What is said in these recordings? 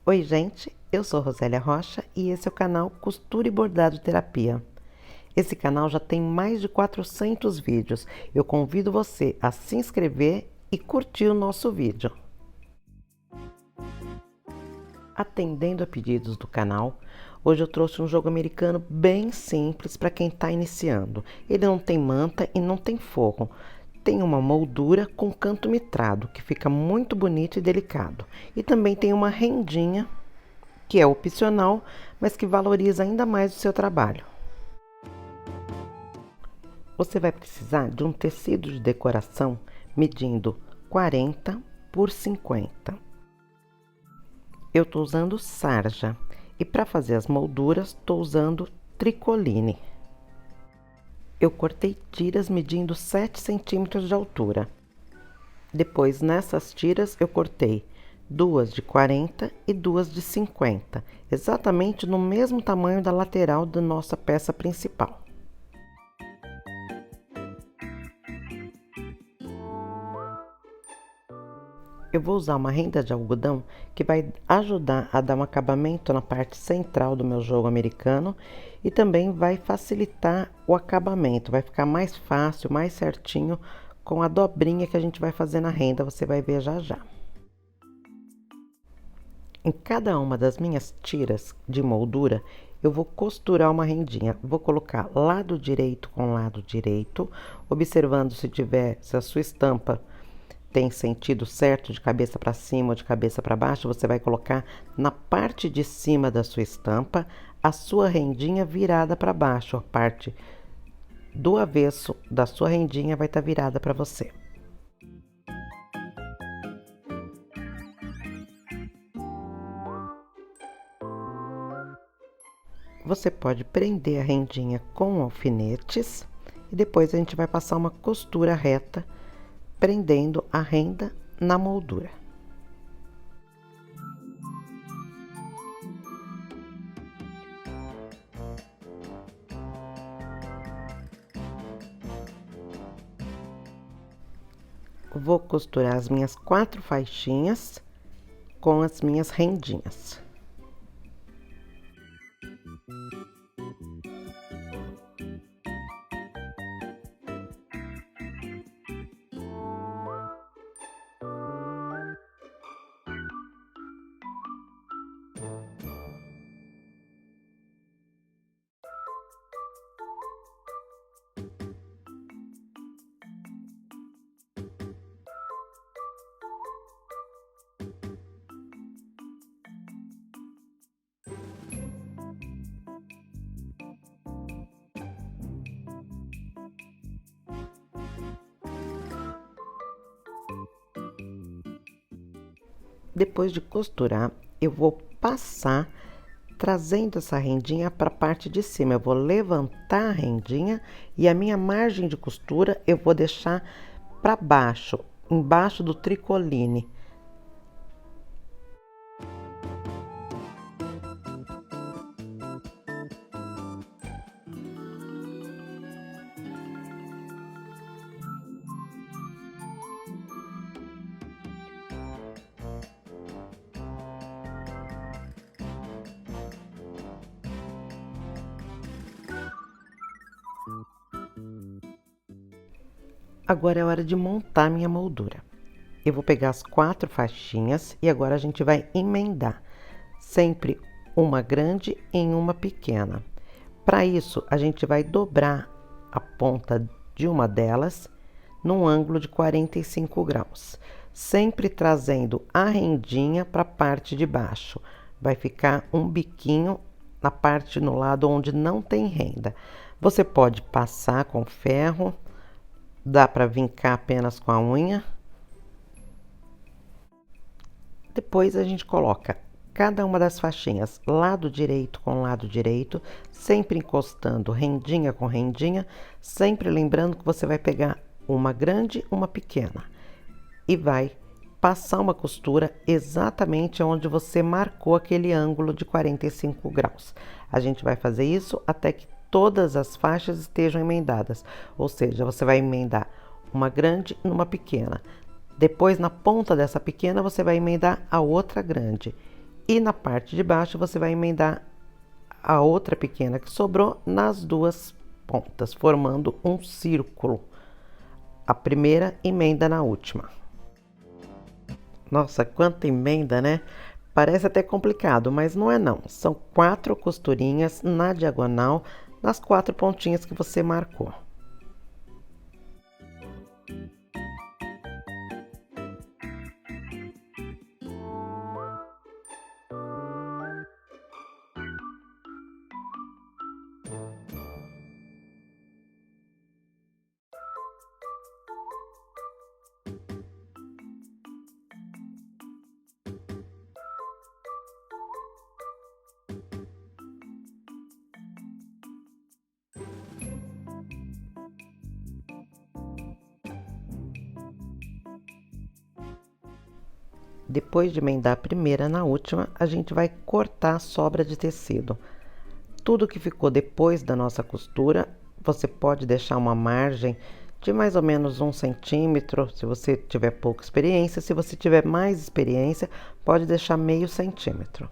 Oi gente, eu sou Rosélia Rocha e esse é o canal Costura e Bordado Terapia. Esse canal já tem mais de 400 vídeos. Eu convido você a se inscrever e curtir o nosso vídeo. Atendendo a pedidos do canal, hoje eu trouxe um jogo americano bem simples para quem está iniciando. Ele não tem manta e não tem forro. Tem uma moldura com canto mitrado, que fica muito bonito e delicado. E também tem uma rendinha, que é opcional, mas que valoriza ainda mais o seu trabalho. Você vai precisar de um tecido de decoração medindo 40 por 50. Eu estou usando sarja e para fazer as molduras estou usando tricoline. Eu cortei tiras medindo 7 centímetros de altura. Depois, nessas tiras, eu cortei duas de 40 e duas de 50, exatamente no mesmo tamanho da lateral da nossa peça principal. Eu vou usar uma renda de algodão que vai ajudar a dar um acabamento na parte central do meu jogo americano e também vai facilitar o acabamento, vai ficar mais fácil, mais certinho com a dobrinha que a gente vai fazer na renda, você vai ver já já. Em cada uma das minhas tiras de moldura, eu vou costurar uma rendinha. Vou colocar lado direito com lado direito, observando se a sua estampa tem sentido certo de cabeça para cima ou de cabeça para baixo. Você vai colocar na parte de cima da sua estampa a sua rendinha virada para baixo. A parte do avesso da sua rendinha vai estar virada para você. Você pode prender a rendinha com alfinetes e depois a gente vai passar uma costura reta, prendendo a renda na moldura. Vou costurar as minhas 4 faixinhas com as minhas rendinhas. Depois de costurar, eu vou passar trazendo essa rendinha para a parte de cima. Eu vou levantar a rendinha e a minha margem de costura eu vou deixar para baixo, embaixo do tricoline. Agora é hora de montar minha moldura. Eu vou pegar as 4 faixinhas e agora a gente vai emendar, sempre uma grande em uma pequena. Para isso, a gente vai dobrar a ponta de uma delas num ângulo de 45 graus, sempre trazendo a rendinha para a parte de baixo. Vai ficar um biquinho na parte no lado onde não tem renda. Você pode passar com ferro, dá para vincar apenas com a unha. Depois a gente coloca cada uma das faixinhas lado direito com lado direito, sempre encostando rendinha com rendinha, sempre lembrando que você vai pegar uma grande, uma pequena e vai passar uma costura exatamente onde você marcou aquele ângulo de 45 graus. A gente vai fazer isso até que todas as faixas estejam emendadas, ou seja, você vai emendar uma grande numa pequena. Depois, na ponta dessa pequena, você vai emendar a outra grande E na parte de baixo você vai emendar a outra pequena que sobrou nas duas pontas, formando um círculo. A primeira emenda na última. Nossa, quanta emenda, né? Parece até complicado, mas não é não. São 4 costurinhas na diagonal, nas 4 pontinhas que você marcou. Depois de emendar a primeira na última, a gente vai cortar a sobra de tecido. Tudo que ficou depois da nossa costura, você pode deixar uma margem de mais ou menos 1 centímetro, se você tiver pouca experiência. Se você tiver mais experiência, pode deixar meio centímetro.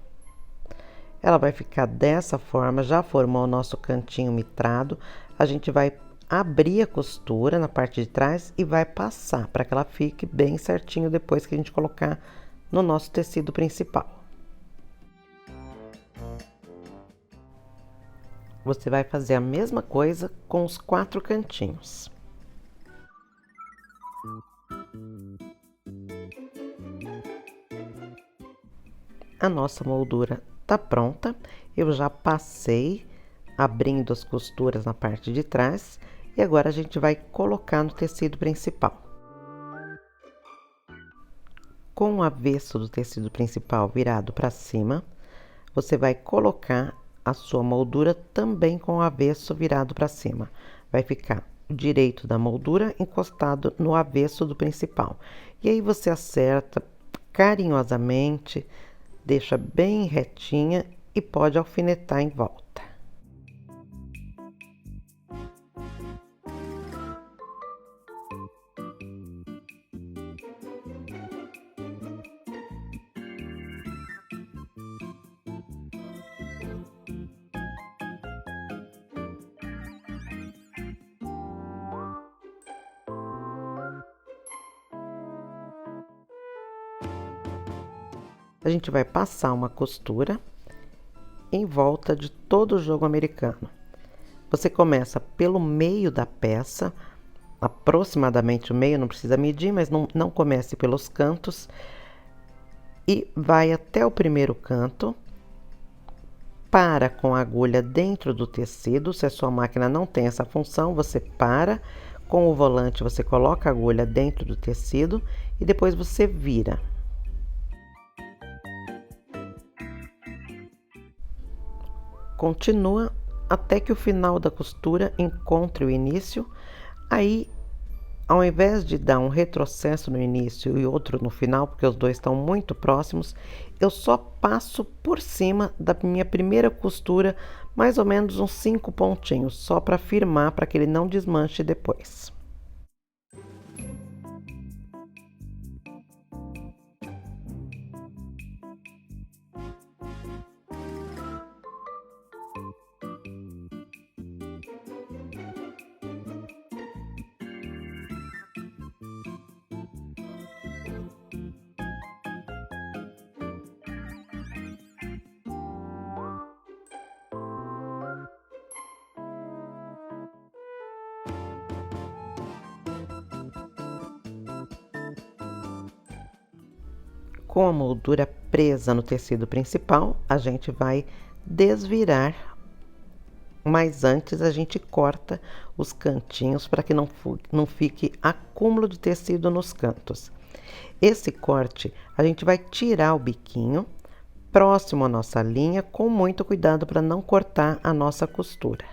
Ela vai ficar dessa forma, já formou o nosso cantinho mitrado. A gente vai abrir a costura na parte de trás e vai passar para que ela fique bem certinho depois que a gente colocar no nosso tecido principal. Você vai fazer a mesma coisa com os 4 cantinhos. A nossa moldura tá pronta. Eu já passei abrindo as costuras na parte de trás e agora a gente vai colocar no tecido principal. Com o avesso do tecido principal virado para cima, você vai colocar a sua moldura também com o avesso virado para cima. Vai ficar o direito da moldura encostado no avesso do principal. E aí você acerta carinhosamente, deixa bem retinha e pode alfinetar em volta. A gente vai passar uma costura em volta de todo o jogo americano. Você começa pelo meio da peça, aproximadamente o meio, não precisa medir, mas não comece pelos cantos. E vai até o primeiro canto, para com a agulha dentro do tecido. Se a sua máquina não tem essa função, você para. Com o volante você coloca a agulha dentro do tecido e depois você vira. Continua até que o final da costura encontre o início. Aí, ao invés de dar um retrocesso no início e outro no final, porque os dois estão muito próximos, eu só passo por cima da minha primeira costura, mais ou menos uns 5 pontinhos, só para firmar, para que ele não desmanche depois. Com a moldura presa no tecido principal, a gente vai desvirar, mas antes a gente corta os cantinhos para que não fique acúmulo de tecido nos cantos. Esse corte, a gente vai tirar o biquinho próximo à nossa linha, com muito cuidado para não cortar a nossa costura.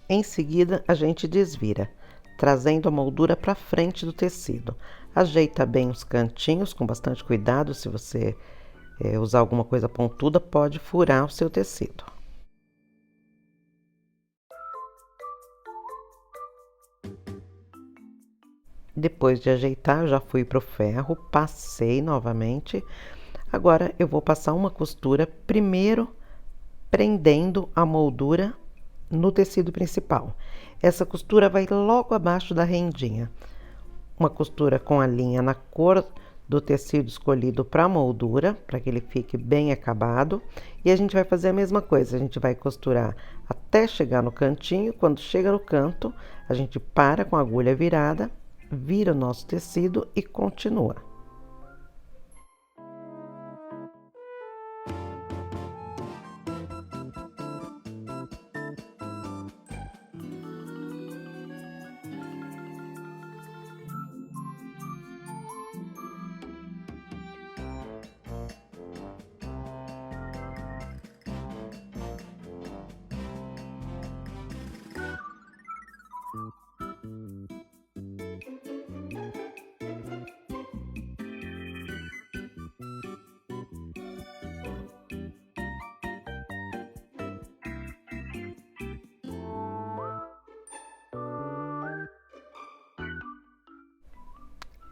Em seguida, a gente desvira, trazendo a moldura para frente do tecido. Ajeita bem os cantinhos, com bastante cuidado. Se você usar alguma coisa pontuda, pode furar o seu tecido. Depois de ajeitar, eu já fui para o ferro, passei novamente. Agora eu vou passar uma costura primeiro prendendo a moldura no tecido principal. Essa costura vai logo abaixo da rendinha. Uma costura com a linha na cor do tecido escolhido para a moldura, para que ele fique bem acabado. E a gente vai fazer a mesma coisa, a gente vai costurar até chegar no cantinho. Quando chega no canto, a gente para com a agulha virada, vira o nosso tecido e continua.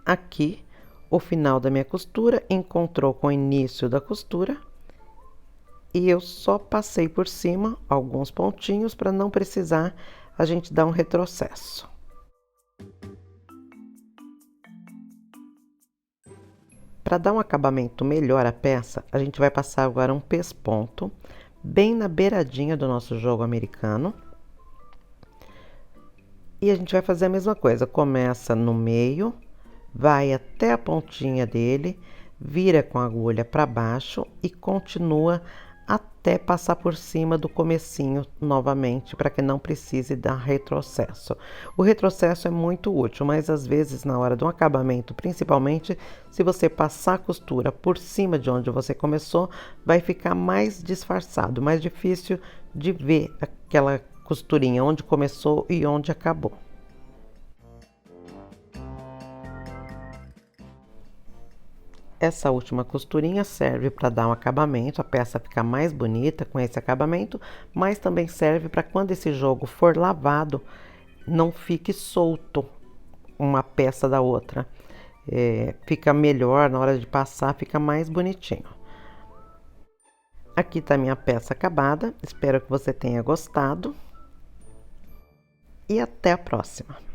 Aqui, o final da minha costura encontrou com o início da costura e eu só passei por cima alguns pontinhos para não precisar a gente dar um retrocesso. Para dar um acabamento melhor à peça, a gente vai passar agora um pesponto bem na beiradinha do nosso jogo americano. E a gente vai fazer a mesma coisa, começa no meio, vai até a pontinha dele, vira com a agulha para baixo e continua até passar por cima do comecinho novamente, para que não precise dar retrocesso. O retrocesso é muito útil, mas às vezes na hora do acabamento, principalmente se você passar a costura por cima de onde você começou, vai ficar mais disfarçado, mais difícil de ver aquela costurinha onde começou e onde acabou. Essa última costurinha serve para dar um acabamento, a peça ficar mais bonita com esse acabamento, mas também serve para quando esse jogo for lavado, não fique solto uma peça da outra. Fica melhor na hora de passar, fica mais bonitinho. Aqui está minha peça acabada, espero que você tenha gostado e até a próxima!